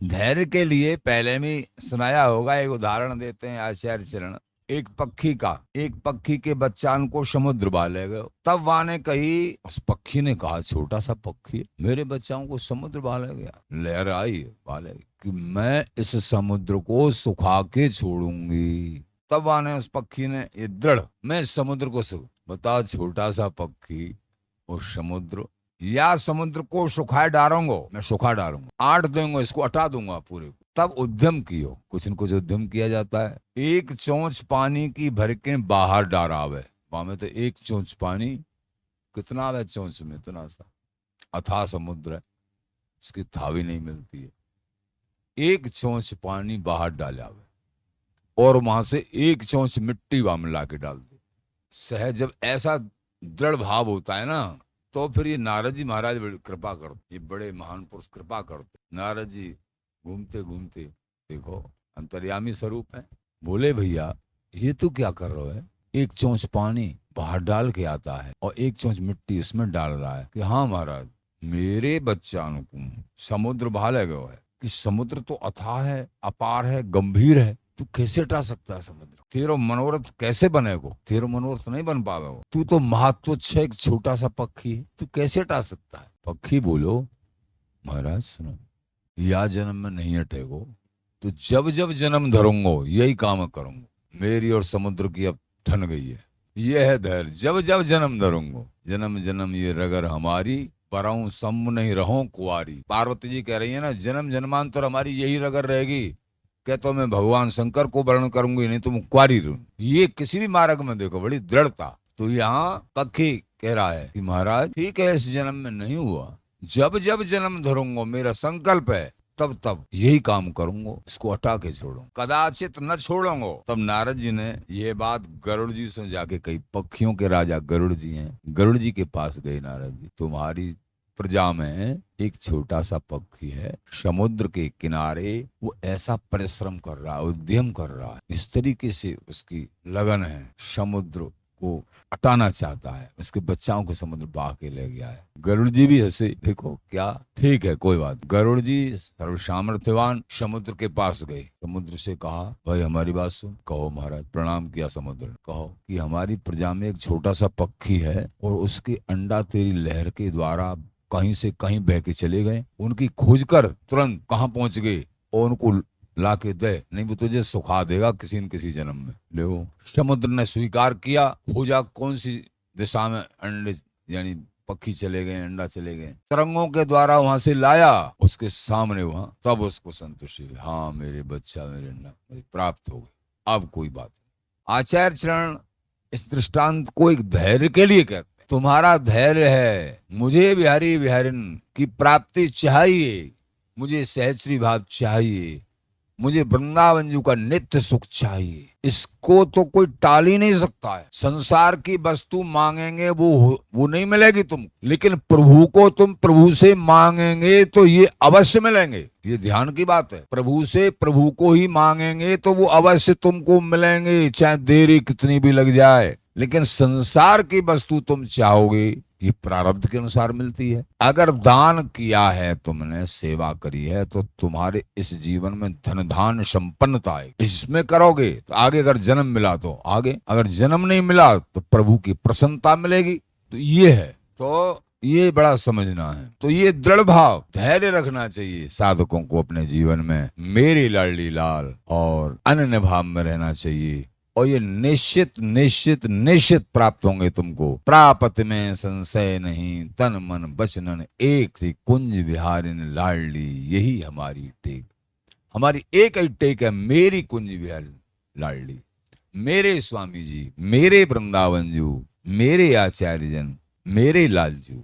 धैर्य के लिए पहले भी सुनाया होगा, एक उदाहरण देते हैं आचार्य चरण। एक पक्षी के बच्चान को समुद्र बहा ले गए। तब वहां ने कही, उस पक्षी ने कहा, छोटा सा पक्षी मेरे बच्चाओं को समुद्र बहा ले गया। लहर आई बहा ले गई कि मैं इस समुद्र को सुखा के छोड़ूंगी। तब वहां ने उस पक्षी ने ये दृढ़, मैं इस समुद्र को बताओ, छोटा सा पक्षी उस समुद्र या समुद्र को सुखाए डालूंगा, मैं सुखा डालूंगा, आट दूंगा, इसको हटा दूंगा पूरे को। तब उद्यम कियो, कुछ न कुछ उद्यम किया जाता है। एक चोंच पानी की भर के बाहर डाल आवे, वहां में तो एक चोंच पानी कितना आवे, चोंच में इतना सा अथाह समुद्र है, इसकी थावी नहीं मिलती है। एक चोंच पानी बाहर डाल आवे और वहां से एक चोंच मिट्टी वहां में ला के डाल दे। सहज जब ऐसा दृढ़ भाव होता है ना, तो फिर ये नारद जी महाराज बड़ी कृपा करते, ये बड़े महान पुरुष कृपा करते। नारद जी घूमते घूमते देखो अंतर्यामी स्वरूप है, बोले भैया ये तू क्या कर रहा है, एक चोंच पानी बाहर डाल के आता है और एक चोंच मिट्टी उसमें डाल रहा है। कि हाँ महाराज, मेरे बच्चा को समुद्र बहा ले गया है, कि समुद्र तो अथाह है, अपार है, गंभीर है, तू कैसे हटा सकता है समुद्र? तेरो मनोरथ कैसे बनेगो? तेरो मनोरथ नहीं बन पावेगो, तू तो महत्वच्छ एक छोटा सा पक्षी है, तू कैसे हटा सकता है? पक्षी बोलो, महाराज सुनो, या जन्म में नहीं हटेगो तो जब जब जन्म धरूंगो यही काम करूंगा। मेरी और समुद्र की अब ठन गई है, यह है धैर्य। जब जब जन्म धरूंगो, जन्म जन्म ये रगर हमारी, परऊं सम नहीं रहो कुआरी। पार्वती जी कह रही है ना, जन्म जन्मांतर हमारी यही रगर रहेगी, क्या तो मैं भगवान शंकर को वर्ण करूंगी, नहीं तो मैं कुआरी रहूंगी। ये किसी भी मार्ग में देखो बड़ी दृढ़ता। तो यहाँ पक्षी कह रहा है कि महाराज ठीक है, इस जन्म में नहीं हुआ, जब जब जन्म धरूंगा मेरा संकल्प है, तब तब यही काम करूंगा, इसको हटा के छोड़ूंगा, कदाचित न छोड़ूंगा। तब नारद जी ने ये बात गरुड़ जी से जाके कही। पक्षियों के राजा गरुड़ जी हैं, गरुड़ जी के पास गए नारद जी, तुम्हारी प्रजा में एक छोटा सा पक्षी है, समुद्र के किनारे वो ऐसा परिश्रम कर रहा है, उद्यम कर रहा है, इस तरीके से उसकी लगन है, समुद्र को हटाना चाहता है, उसके बच्चाओं को समुद्र बहा के ले गया है। गरुड़ जी भी हंसे, देखो क्या, ठीक है कोई बात। गरुड़ जी सर्वसामर्थ्यवान समुद्र के पास गए, समुद्र से कहा, भाई हमारी बात सुन। कहो महाराज। प्रणाम किया समुद्र, कहो कि हमारी प्रजा में एक छोटा सा पक्षी है और उसके अंडा तेरी लहर के द्वारा कहीं से कहीं बह के चले गए, उनकी खोज कर तुरंत कहाँ पहुंच गए और उनको ला के दे, नहीं वो तुझे सुखा देगा किसी न किसी जन्म में। देखो समुद्र ने स्वीकार किया, खोजा कौन सी दिशा में अंडे यानी पक्षी चले गए, अंडा चले गए, तरंगों के द्वारा वहां से लाया, उसके सामने वहां, तब उसको संतुष्टि हुई, हाँ मेरे बच्चा मेरे अंडा मुझे प्राप्त हो गए, अब कोई बात नहीं। आचार्य चरण इस दृष्टांत को एक धैर्य के लिए कहते, तुम्हारा धैर्य है, मुझे बिहारी बिहारिन की प्राप्ति चाहिए, मुझे सहस्री भाव चाहिए, मुझे वृंदावन जी का नित्य सुख चाहिए, इसको तो कोई टाल ही नहीं सकता है। संसार की वस्तु मांगेंगे वो नहीं मिलेगी तुम, लेकिन प्रभु को तुम प्रभु से मांगेंगे तो ये अवश्य मिलेंगे। ये ध्यान की बात है, प्रभु से प्रभु को ही मांगेंगे तो वो अवश्य तुमको मिलेंगे, चाहे देरी कितनी भी लग जाए। लेकिन संसार की वस्तु तुम चाहोगे, ये प्रारब्ध के अनुसार मिलती है। अगर दान किया है तुमने, सेवा करी है, तो तुम्हारे इस जीवन में धन धान संपन्नता है, इसमें करोगे तो आगे अगर जन्म मिला तो आगे, अगर जन्म नहीं मिला तो प्रभु की प्रसन्नता मिलेगी। तो ये है, तो ये बड़ा समझना है। तो ये दृढ़ भाव धैर्य रखना चाहिए साधकों को अपने जीवन में, मेरी लाडली लाल, और अनन्य भाव में रहना चाहिए, और ये निश्चित निश्चित निश्चित प्राप्त होंगे तुमको। प्राप्त में संशय नहीं, तन मन बचनन एक थी, कुंज विहारिन लाडली यही हमारी टेक। हमारी एक ही टेक है, मेरी कुंज विहारिन लाडली, मेरे स्वामी जी, मेरे वृंदावन जू, मेरे आचार्य जन, मेरे लाल जू।